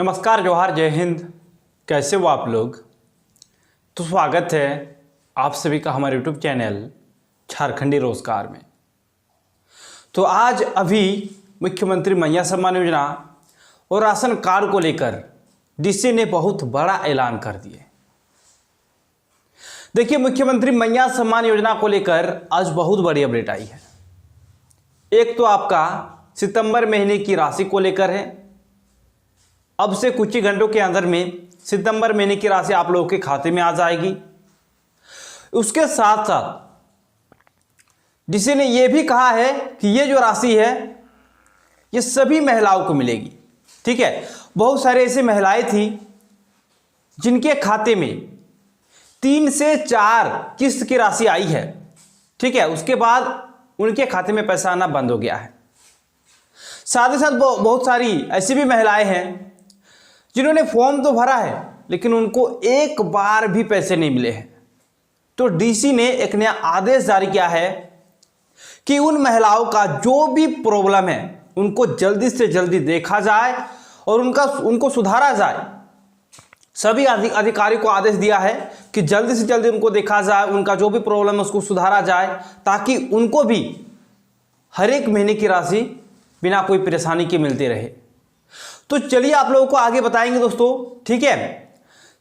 नमस्कार, जोहार, जय हिंद। कैसे हो आप लोग? तो स्वागत है आप सभी का हमारे यूट्यूब चैनल झारखंडी रोजगार में। तो आज अभी मुख्यमंत्री मैया सम्मान योजना और राशन कार्ड को लेकर डीसी ने बहुत बड़ा ऐलान कर दिए। देखिए, मुख्यमंत्री मैया सम्मान योजना को लेकर आज बहुत बड़ी अपडेट आई है। एक तो आपका सितंबर महीने की राशि को लेकर है। अब से कुछ ही घंटों के अंदर में सितंबर महीने की राशि आप लोगों के खाते में आ जाएगी। उसके साथ साथ डीसी ने यह भी कहा है कि ये जो राशि है ये सभी महिलाओं को मिलेगी। ठीक है, बहुत सारे ऐसी महिलाएं थी जिनके खाते में 3 से 4 किस्त की राशि आई है। ठीक है, उसके बाद उनके खाते में पैसा आना बंद हो गया है। साथ ही साथ बहुत सारी ऐसी भी महिलाएं हैं जिन्होंने फॉर्म तो भरा है लेकिन उनको एक बार भी पैसे नहीं मिले हैं। तो डीसी ने एक नया आदेश जारी किया है कि उन महिलाओं का जो भी प्रॉब्लम है उनको जल्दी से जल्दी देखा जाए और उनको सुधारा जाए। सभी अधिकारी को आदेश दिया है कि जल्दी से जल्दी उनको देखा जाए, उनका जो भी प्रॉब्लम है उसको सुधारा जाए, ताकि उनको भी हर एक महीने की राशि बिना कोई परेशानी के मिलती रहे। तो चलिए आप लोगों को आगे बताएंगे दोस्तों। ठीक है,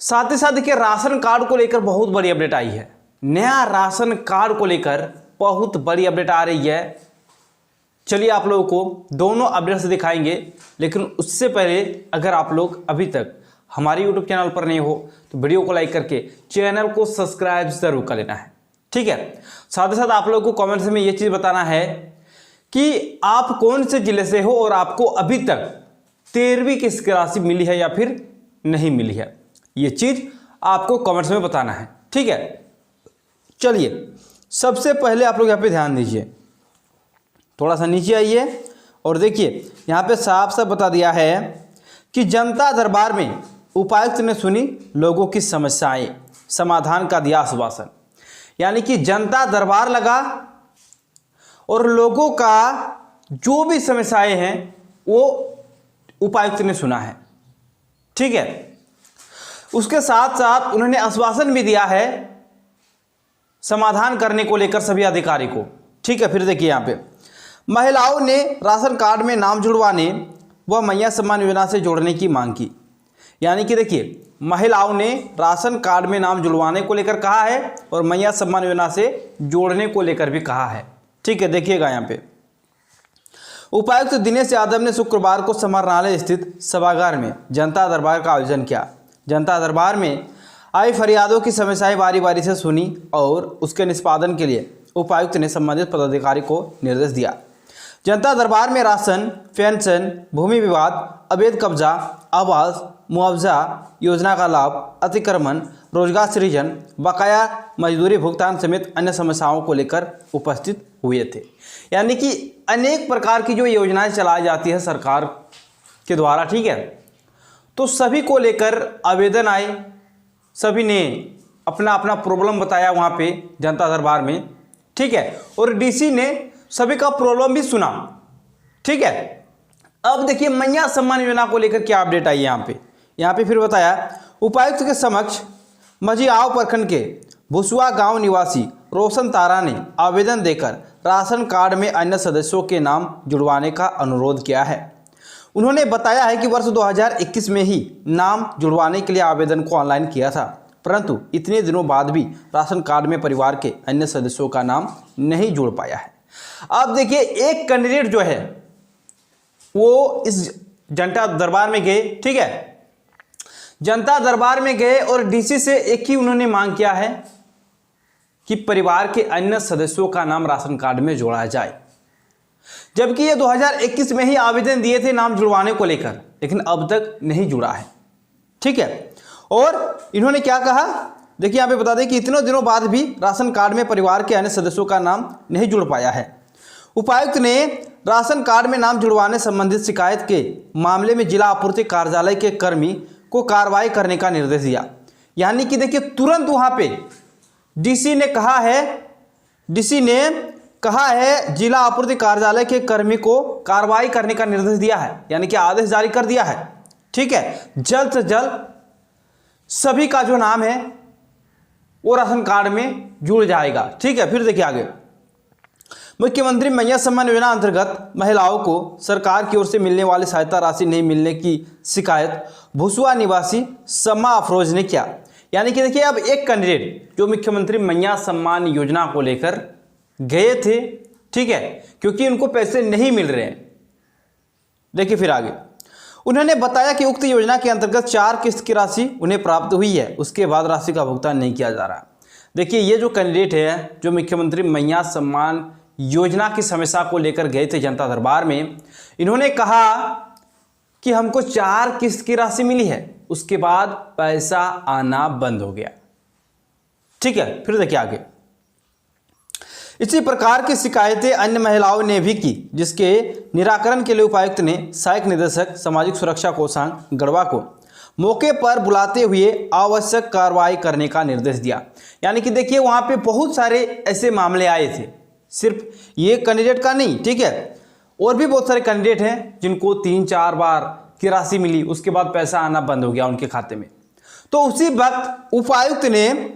साथ ही साथ देखिए, राशन कार्ड को लेकर बहुत बड़ी अपडेट आई है। नया राशन कार्ड को लेकर बहुत बड़ी अपडेट आ रही है। चलिए आप लोगों को दोनों अपडेट्स दिखाएंगे, लेकिन उससे पहले अगर आप लोग अभी तक हमारे यूट्यूब चैनल पर नहीं हो तो वीडियो को लाइक करके चैनल को सब्सक्राइब जरूर कर लेना है। ठीक है, साथ ही साथ आप लोगों को कमेंट्स में ये चीज़ बताना है कि आप कौन से जिले से हो और आपको अभी तक 13वीं किस्त की राशि मिली है या फिर नहीं मिली है। ये चीज़ आपको कमेंट्स में बताना है। ठीक है, चलिए सबसे पहले आप लोग यहाँ पे ध्यान दीजिए, थोड़ा सा नीचे आइए और देखिए यहाँ पे साफ साफ बता दिया है कि जनता दरबार में उपायुक्त ने सुनी लोगों की समस्याएं, समाधान का दिया आश्वासन। यानी कि जनता दरबार लगा और लोगों का जो भी समस्याएं हैं वो उपायुक्त ने सुना है। ठीक है, उसके साथ साथ उन्होंने आश्वासन भी दिया है समाधान करने को लेकर सभी अधिकारी को। ठीक है, फिर देखिए यहाँ पे महिलाओं ने राशन कार्ड में नाम जुड़वाने व मैया सम्मान योजना से जोड़ने की मांग की। यानी कि देखिए, महिलाओं ने राशन कार्ड में नाम जुड़वाने को लेकर कहा है और मैया सम्मान योजना से जोड़ने को लेकर भी कहा है। ठीक है, देखिएगा यहाँ पे उपायुक्त दिनेश यादव ने शुक्रवार को समाहरणालय स्थित सभागार में जनता दरबार का आयोजन किया। जनता दरबार में आई फरियादों की समस्याएं बारी बारी से सुनी और उसके निष्पादन के लिए उपायुक्त ने संबंधित पदाधिकारी को निर्देश दिया। जनता दरबार में राशन, पेंशन, भूमि विवाद, अवैध कब्जा, आवास, मुआवजा योजना का लाभ, अतिक्रमण, रोजगार सृजन, बकाया मजदूरी भुगतान समेत अन्य समस्याओं को लेकर उपस्थित हुए थे। यानी कि अनेक प्रकार की जो योजनाएं चलाई जाती है सरकार के द्वारा। ठीक है, तो सभी को लेकर आवेदन आए, सभी ने अपना अपना प्रॉब्लम बताया वहाँ पे जनता दरबार में। ठीक है, और डीसी ने सभी का प्रॉब्लम भी सुना। ठीक है, अब देखिए मैया सम्मान योजना को लेकर क्या अपडेट आई यहाँ पे फिर बताया उपायुक्त के समक्ष मझिआव प्रखंड के भुसुआ गांव निवासी रोशन तारा ने आवेदन देकर राशन कार्ड में अन्य सदस्यों के नाम जुड़वाने का अनुरोध किया है। उन्होंने बताया है कि वर्ष 2021 में ही नाम जुड़वाने के लिए आवेदन को ऑनलाइन किया था, परंतु इतने दिनों बाद भी राशन कार्ड में परिवार के अन्य सदस्यों का नाम नहीं जुड़ पाया है। अब देखिए, एक कैंडिडेट जो है वो इस जनता दरबार में गए। ठीक है, जनता दरबार में गए और डीसी से एक ही उन्होंने मांग किया है कि परिवार के अन्य सदस्यों का नाम राशन कार्ड में जोड़ा जाए, जबकि ये 2021 में ही आवेदन दिए थे नाम जुड़वाने को लेकर, लेकिन अब तक नहीं जुड़ा है। ठीक है, और इन्होंने क्या कहा देखिए यहाँ पे बता दें कि इतने दिनों बाद भी राशन कार्ड में परिवार के अन्य सदस्यों का नाम नहीं जुड़ पाया है। उपायुक्त ने राशन कार्ड में नाम जुड़वाने संबंधित शिकायत के मामले में जिला आपूर्ति कार्यालय के कर्मी को कार्रवाई करने का निर्देश दिया। यानी कि देखिए, तुरंत वहां पे डीसी ने कहा है जिला आपूर्ति कार्यालय के कर्मी को कार्रवाई करने का निर्देश दिया है, यानी कि आदेश जारी कर दिया है। ठीक है, जल्द से जल्द सभी का जो नाम है वो राशन कार्ड में जुड़ जाएगा। ठीक है, फिर देखिए आगे, मुख्यमंत्री मैया सम्मान योजना अंतर्गत महिलाओं को सरकार की ओर से मिलने वाली सहायता राशि नहीं मिलने की शिकायत भुसुआ निवासी समा अफरोज ने किया। यानी कि देखिए, अब एक कैंडिडेट जो मुख्यमंत्री मैया सम्मान योजना को लेकर गए थे, ठीक है, क्योंकि उनको पैसे नहीं मिल रहे हैं। देखिए फिर आगे, उन्होंने बताया कि उक्त योजना के अंतर्गत 4 किस्त की राशि उन्हें प्राप्त हुई है, उसके बाद राशि का भुगतान नहीं किया जा रहा। देखिए, ये जो कैंडिडेट है जो मुख्यमंत्री मैया सम्मान योजना की समस्या को लेकर गए थे जनता दरबार में, इन्होंने कहा कि हमको 4 किस्त की राशि मिली है, उसके बाद पैसा आना बंद हो गया। ठीक है, फिर देखिए आगे, इसी प्रकार की शिकायतें अन्य महिलाओं ने भी की, जिसके निराकरण के लिए उपायुक्त ने सहायक निदेशक सामाजिक सुरक्षा कोषांग गढ़वा को मौके पर बुलाते हुए आवश्यक कार्रवाई करने का निर्देश दिया। यानी कि देखिए, वहां पे बहुत सारे ऐसे मामले आए थे, सिर्फ ये कैंडिडेट का नहीं, ठीक है, और भी बहुत सारे कैंडिडेट हैं जिनको 3-4 बार की राशि मिली, उसके बाद पैसा आना बंद हो गया उनके खाते में। तो उसी वक्त उपायुक्त ने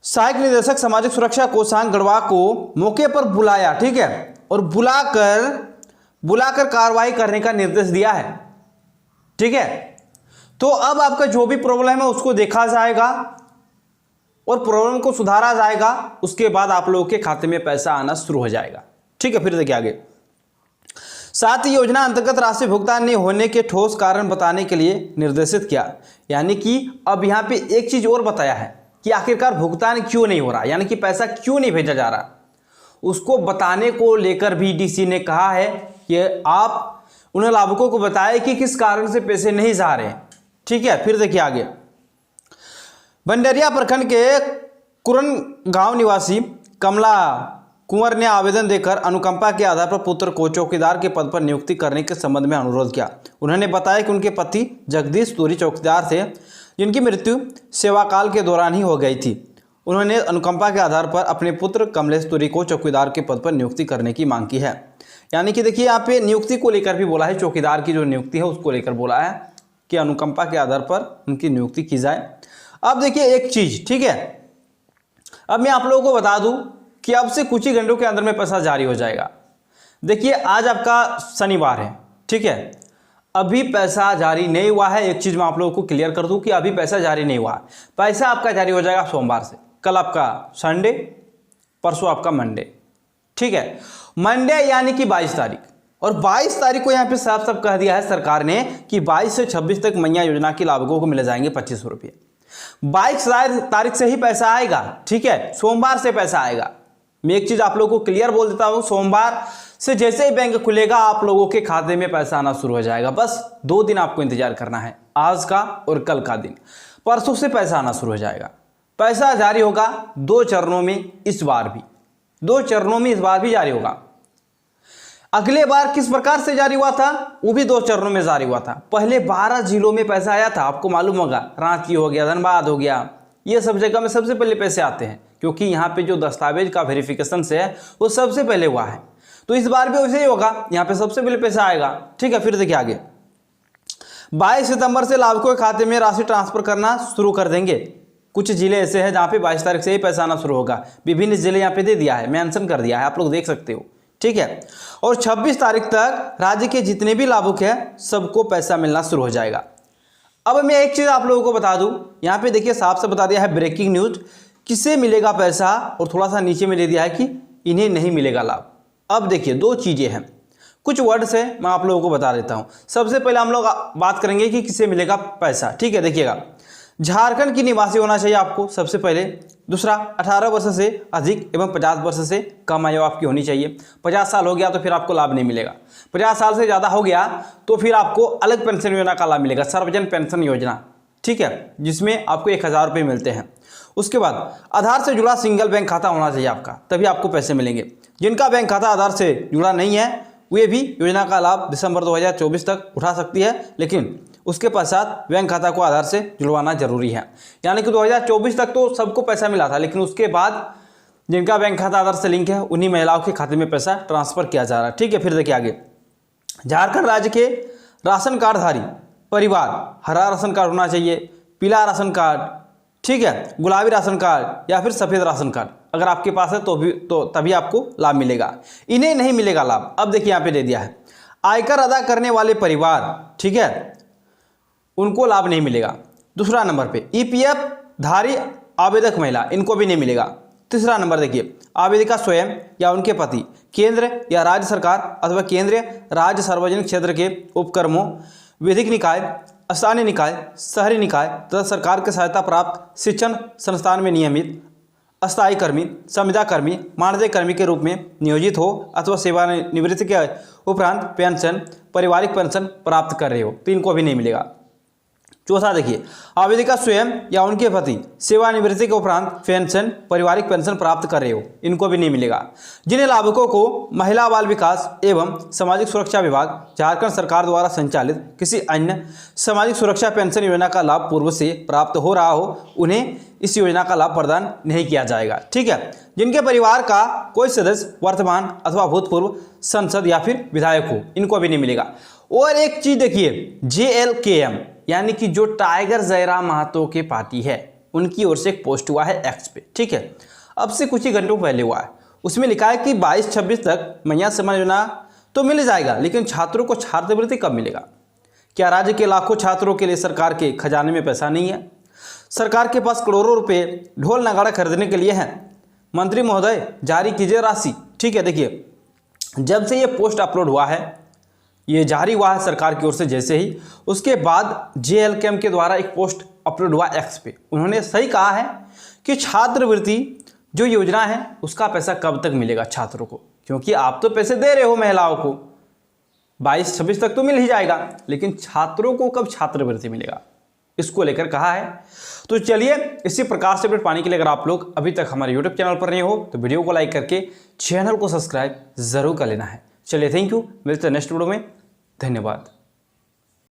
सहायक निदेशक सामाजिक सुरक्षा कोषांग गढ़वा को मौके पर बुलाया, ठीक है, और बुलाकर कार्रवाई करने का निर्देश दिया है। ठीक है, तो अब आपका जो भी प्रॉब्लम है उसको देखा जाएगा और प्रॉब्लम को सुधारा जाएगा, उसके बाद आप लोगों के खाते में पैसा आना शुरू हो जाएगा। ठीक है, फिर देखिए आगे, साथ ही योजना अंतर्गत राशि भुगतान नहीं होने के ठोस कारण बताने के लिए निर्देशित किया। यानी कि अब यहाँ पे एक चीज और बताया है कि आखिरकार भुगतान क्यों नहीं हो रहा, यानी कि पैसा क्यों नहीं भेजा जा रहा, उसको बताने को लेकर भी डीसी ने कहा है कि आप उन्हें लाभुकों को बताएं कि किस कारण से पैसे नहीं जा रहे हैं। ठीक है, फिर देखिए आगे, बंडरिया प्रखंड के कुरन गांव निवासी कमला कुंवर ने आवेदन देकर अनुकंपा के आधार पर पुत्र को चौकीदार के पद पर नियुक्ति करने के संबंध में अनुरोध किया। उन्होंने बताया कि उनके पति जगदीश तुरी चौकीदार थे, जिनकी मृत्यु सेवाकाल के दौरान ही हो गई थी। उन्होंने अनुकंपा के आधार पर अपने पुत्र कमलेश तुरी को चौकीदार के पद पर नियुक्ति करने की मांग की है। यानी कि देखिए, यहाँ पे नियुक्ति को लेकर भी बोला है, चौकीदार की जो नियुक्ति है उसको लेकर बोला है कि अनुकंपा के आधार पर उनकी नियुक्ति की जाए। अब देखिए एक चीज, ठीक है, अब मैं आप लोगों को बता दूं कि अब से कुछ ही घंटों के अंदर में पैसा जारी हो जाएगा। देखिए, आज आपका शनिवार है, ठीक है, अभी पैसा जारी नहीं हुआ है। एक चीज मैं आप लोगों को क्लियर कर दूं कि अभी पैसा जारी नहीं हुआ है। पैसा आपका जारी हो जाएगा सोमवार से। कल आपका संडे, परसों आपका मंडे। ठीक है, मंडे यानी कि 22 तारीख, और 22 तारीख को यहाँ पे साफ साफ कह दिया है सरकार ने कि 22 से 26 तक मैया योजना के लाभुकों को मिले जाएंगे 2500 रुपये। 22 तारीख से ही पैसा आएगा। ठीक है, सोमवार से पैसा आएगा। मैं एक चीज आप लोगों को क्लियर बोल देता हूं, सोमवार से जैसे ही बैंक खुलेगा आप लोगों के खाते में पैसा आना शुरू हो जाएगा। बस 2 दिन आपको इंतजार करना है, आज का और कल का दिन। परसों से पैसा आना शुरू हो जाएगा। पैसा जारी होगा 2 चरणों में, इस बार भी 2 चरणों में इस बार भी जारी होगा। अगले बार किस प्रकार से जारी हुआ था, वो भी 2 चरणों में जारी हुआ था। पहले 12 जिलों में पैसा आया था, आपको मालूम होगा, रांची हो गया, धनबाद हो गया, ये सब जगह में सबसे पहले पैसे आते हैं, क्योंकि यहाँ पे जो दस्तावेज का वेरिफिकेशन से है वो सबसे पहले हुआ है। तो इस बार भी वैसे ही होगा, यहाँ पे सबसे पहले पैसा आएगा। ठीक है, फिर देखिए आगे, 22 सितंबर से लाभुकों के खाते में राशि ट्रांसफर करना शुरू कर देंगे। कुछ जिले ऐसे हैं जहाँ पे 22 तारीख से ही पैसा आना शुरू होगा। विभिन्न जिले यहाँ पे दे दिया है, मेंशन कर दिया है, आप लोग देख सकते हो। ठीक है, और 26 तारीख तक राज्य के जितने भी लाभुक हैं सबको पैसा मिलना शुरू हो जाएगा। अब मैं एक चीज आप लोगों को बता दूं, यहाँ पे देखिए साफ से बता दिया है ब्रेकिंग न्यूज, किसे मिलेगा पैसा, और थोड़ा सा नीचे में दे दिया है कि इन्हें नहीं मिलेगा लाभ। अब देखिए 2 चीजें हैं, कुछ वर्ड्स है, मैं आप लोगों को बता देता हूं। सबसे पहले हम लोग बात करेंगे कि किसे मिलेगा पैसा। ठीक है, देखिएगा, झारखंड की निवासी होना चाहिए आपको सबसे पहले। दूसरा, 18 वर्ष से अधिक एवं 50 वर्ष से कम आयु आपकी होनी चाहिए। 50 साल हो गया तो फिर आपको लाभ नहीं मिलेगा। 50 साल से ज़्यादा हो गया तो फिर आपको अलग पेंशन योजना का लाभ मिलेगा, सार्वजन पेंशन योजना। ठीक है, जिसमें आपको 1000 रुपये मिलते हैं। उसके बाद आधार से जुड़ा सिंगल बैंक खाता होना चाहिए आपका, तभी आपको पैसे मिलेंगे। जिनका बैंक खाता आधार से जुड़ा नहीं है वे भी योजना का लाभ दिसंबर 2024 तक उठा सकती है, लेकिन उसके पश्चात बैंक खाता को आधार से जुड़वाना जरूरी है। यानी कि 2024 तक तो सबको पैसा मिला था, लेकिन उसके बाद जिनका बैंक खाता आधार से लिंक है उन्हीं महिलाओं के खाते में पैसा ट्रांसफर किया जा रहा है। ठीक है, फिर देखिए आगे, झारखंड राज्य के राशन कार्डधारी परिवार हरा राशन कार्ड होना चाहिए, पीला राशन कार्ड, ठीक है, गुलाबी राशन कार्ड या फिर सफ़ेद राशन कार्ड अगर आपके पास है तो तभी आपको लाभ मिलेगा। इन्हें नहीं मिलेगा लाभ। अब देखिए यहाँ पे दे दिया है आयकर अदा करने वाले परिवार, ठीक है, उनको लाभ नहीं मिलेगा। दूसरा नंबर पे ईपीएफ धारी आवेदक महिला, इनको भी नहीं मिलेगा। तीसरा नंबर देखिए आवेदिका स्वयं या उनके पति केंद्र या राज्य सरकार अथवा केंद्रीय राज्य सार्वजनिक क्षेत्र के उपक्रमों, विधिक निकाय, स्थानीय निकाय, शहरी निकाय तथा सरकार की सहायता प्राप्त शिक्षण संस्थान में नियमित अस्थायी कर्मी, संविदा कर्मी, मानदेय कर्मी के रूप में नियोजित हो अथवा सेवानिवृत्ति के उपरांत पेंशन, पारिवारिक पेंशन प्राप्त कर रहे हो, तो इनको भी नहीं मिलेगा। चौथा देखिए आवेदिका स्वयं या उनके पति सेवानिवृत्ति के उपरांत पेंशन, पारिवारिक पेंशन प्राप्त कर रहे हो, इनको भी नहीं मिलेगा। जिन्हें लाभुकों को महिला बाल विकास एवं सामाजिक सुरक्षा विभाग झारखंड सरकार द्वारा संचालित किसी अन्य सामाजिक सुरक्षा पेंशन योजना का लाभ पूर्व से प्राप्त हो रहा हो, उन्हें इस योजना का लाभ प्रदान नहीं किया जाएगा। ठीक है, जिनके परिवार का कोई सदस्य वर्तमान अथवा भूतपूर्व सांसद या फिर विधायक हो, इनको भी नहीं मिलेगा। और एक चीज देखिए JLKM यानी कि जो टाइगर जयराम महतो के पार्टी है, उनकी ओर से एक पोस्ट हुआ है एक्स पे, ठीक है, अब से कुछ ही घंटों पहले हुआ है। उसमें लिखा है कि 22-26 तक मैया सम्मान योजना तो मिल जाएगा, लेकिन छात्रों को छात्रवृत्ति कब मिलेगा? क्या राज्य के लाखों छात्रों के लिए सरकार के खजाने में पैसा नहीं है? सरकार के पास करोड़ों रुपए ढोल नगाड़ा खरीदने के लिए हैं। मंत्री महोदय जारी कीजिए राशि। ठीक है, देखिए जब से ये पोस्ट अपलोड हुआ है, ये जारी हुआ है सरकार की ओर से, जैसे ही उसके बाद JLKM के द्वारा एक पोस्ट अपलोड हुआ एक्स पे, उन्होंने सही कहा है कि छात्रवृत्ति जो योजना है उसका पैसा कब तक मिलेगा छात्रों को, क्योंकि आप तो पैसे दे रहे हो महिलाओं को, 22-26 तक तो मिल ही जाएगा, लेकिन छात्रों को कब छात्रवृत्ति मिलेगा, इसको लेकर कहा है। तो चलिए इसी प्रकार से अपडेट पाने के लिए अगर आप लोग अभी तक हमारे YouTube चैनल पर नहीं हो तो वीडियो को लाइक करके चैनल को सब्सक्राइब जरूर कर लेना है। चलिए थैंक यू, मिलते हैं नेक्स्ट वीडियो में, धन्यवाद।